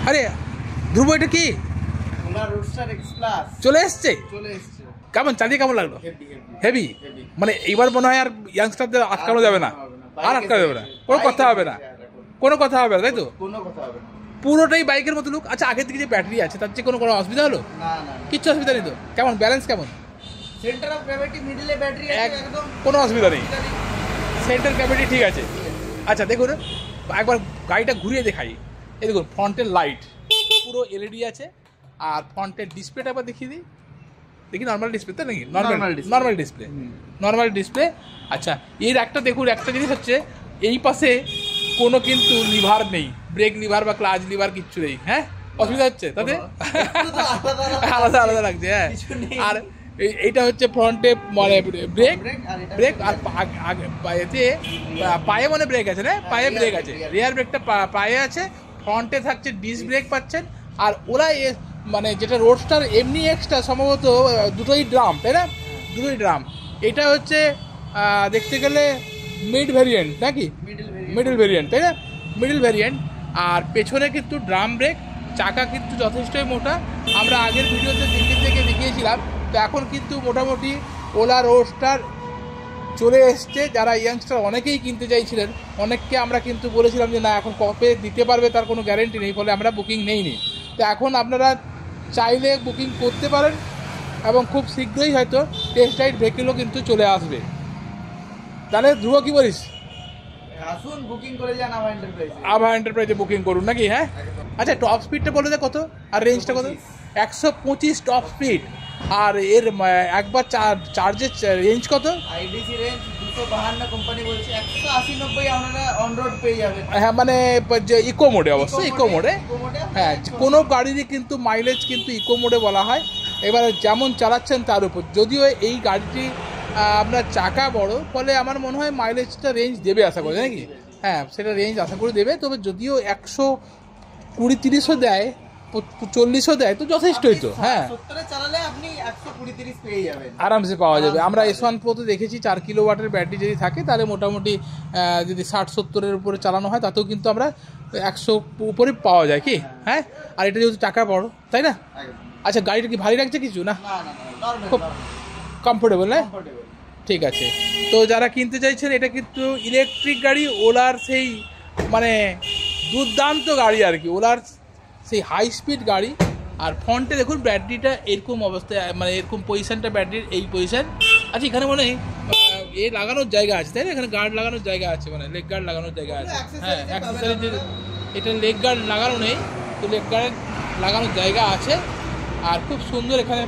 আরে ধ্রুব এটা কি চলে এসছে? কেমন চালিয়ে কেমন লাগলো? হেভি। মানে এইবার মনে হয় আর ইয়াংস্টারদের আটকানো যাবে না, আর আটকানো যাবে না, কোনো কথা হবে না, কোনো কথা হবে না, তাই তো? পুরোটাই বাইকের মতো লুক। আচ্ছা আগের দিকে যে ব্যাটারি আছে তার যে কোনো অসুবিধা হলো? কিচ্ছু অসুবিধা নেই তো? কেমন ব্যালেন্স কেমন? সেন্টার অফ গ্র্যাভিটি মিডলে ব্যাটারি আছে, একদম কোনো অসুবিধা নেই, সেন্টার গ্র্যাভিটি ঠিক আছে। আচ্ছা দেখুন একবার গাড়িটা ঘুরিয়ে দেখাই। এই দেখুন ফ্রন্টের লাইট পুরো এলইডি আছে, আর ফ্রন্টের ডিসপ্লেটা একবার দেখিয়ে দিই। দেখি নর্মাল ডিসপ্লে তো নাকি? Normal display. আচ্ছা এর একটা দেখুন, একটা জিনিস হচ্ছে এই পাশে কোনো কিন্তু লিভার নেই, ব্রেক লিভার বা ক্লাচ লিভার কিচ্ছু নেই। হ্যাঁ অসুবিধা হচ্ছে তাতে? আলাদা আলাদা লাগছে। হ্যাঁ আর এইটা হচ্ছে ফ্রন্টে মানে ব্রেক আর এতে পায়ে মানে ব্রেক আছে না, পায়ে ব্রেক আছে, রিয়ার ব্রেকটা পায়ে আছে, ফ্রন্টে থাকছে ডিস্ক ব্রেক পাচ্ছেন। আর ওরা মানে যেটা রোডস্টার এমনি এক্সট্রা সম্ভবত দুটোই ড্রাম, তাই না? দুটোই ড্রাম। এটা হচ্ছে দেখতে গেলে মিড ভেরিয়েন্ট নাকি? মিডল ভেরিয়েন্ট, তাই না? Middle variant. আর পেছনে কিন্তু ড্রাম ব্রেক, চাকা কিন্তু যথেষ্টই মোটা। আমরা আগের ভিডিওতে দিল্লি থেকে দেখিয়েছিলাম। তো এখন কিন্তু মোটামুটি ওলা রোডস্টার চলে এসছে। যারা ইয়াংস্টার অনেকেই কিনতে চাইছিলেন, অনেককে আমরা কিন্তু বলেছিলাম যে না এখন কবে দিতে পারবে তার কোনো গ্যারেন্টি নেই, ফলে আমরা বুকিং নেইনি। তো এখন আপনারা চাইলে বুকিং করতে পারেন এবং খুব শীঘ্রই হয়তো টেস্ট রাইড ভেহিকেলও কিন্তু চলে আসবে। তাহলে ধ্রুব কি বলিস? আসুন বুকিং করে যান আভা এন্টারপ্রাইজে বুকিং করুন নাকি? হ্যাঁ আচ্ছা টপ স্পিডটা বলে দে কত, আর রেঞ্জটা কত? 125 টপ স্পিড। আর এর একবার চার্জের রেঞ্জ কত? আইডিসি রেঞ্জ 252, কোম্পানি বলছে 180-90 আপনারা অন রোড পেয়ে যাবেন। হ্যাঁ মানে যে ইকো মোডে, অবশ্যই ইকো মোডে। হ্যাঁ কোনো গাড়িরই কিন্তু মাইলেজ কিন্তু ইকো মোডে বলা হয়। এবারে যেমন চালাচ্ছেন তার উপর। যদিও এই গাড়িটি আপনার চাকা বড়, ফলে আমার মনে হয় মাইলেজটা রেঞ্জ দেবে আশা করি নাকি? হ্যাঁ সেটা রেঞ্জ আশা করে দেবে। তবে যদিও 120-30ও দেয়, 40ও দেয়, তো যথেষ্টই তো। হ্যাঁ চালালে আপনি 120-30 পেয়ে যাবেন, আরামসে পাওয়া যাবে। আমরা S1 Pro তে দেখেছি 4 কিলোওয়াটের ব্যাটারি যদি থাকে তাহলে মোটামুটি যদি 60-70-এর উপরে চালানো হয় তাতেও কিন্তু আমরা 100 উপরে পাওয়া যায় কি? হ্যাঁ আর এটা যেহেতু টাকা বড়, তাই না? আচ্ছা গাড়িটা কি ভারী লাগছে কিছু না? খুব কমফোর্টেবল না? ঠিক আছে। তো যারা কিনতে চাইছেন, এটা কিন্তু ইলেকট্রিক গাড়ি, ওলার সেই মানে দুর্দান্ত গাড়ি আর কি, ওলার সেই হাই স্পিড গাড়ি। আর ফ্রন্টে দেখুন ব্যাটারিটা এরকম অবস্থায়, মানে এরকম পজিশনটা ব্যাটারির এই পজিশন। আচ্ছা এখানে মনে হয় এ লাগানোর জায়গা আছে, তাই না? এখানে গার্ড লাগানোর জায়গা আছে, মানে লেগ গার্ড লাগানোর জায়গা আছে। হ্যাঁ অ্যাক্সেসরিজ, এটা লেগ গার্ড লাগানো নেই, তো লেগ গার্ড লাগানোর জায়গা আছে। আর খুব সুন্দর এখানে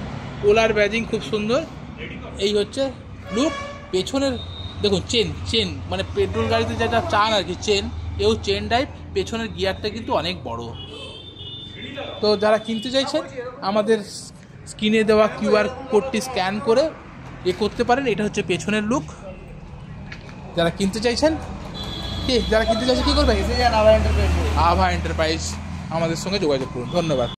ওলার ব্যাজিং, খুব সুন্দর। এই হচ্ছে লুক। পেছনের দেখুন চেন মানে পেট্রোল গাড়িতে যেটা চান আর কি, এও চেন ড্রাইভ। পেছনের গিয়ারটা কিন্তু অনেক বড়। তো যারা কিনতে চাইছেন আমাদের স্ক্রিনে দেওয়া QR কোডটি স্ক্যান করে করতে পারেন। এটা হচ্ছে পেছনের লুক। যারা কিনতে চাইছেন কি করবেন? আভা এন্টারপ্রাইজ আমাদের সঙ্গে যোগাযোগ করুন। ধন্যবাদ।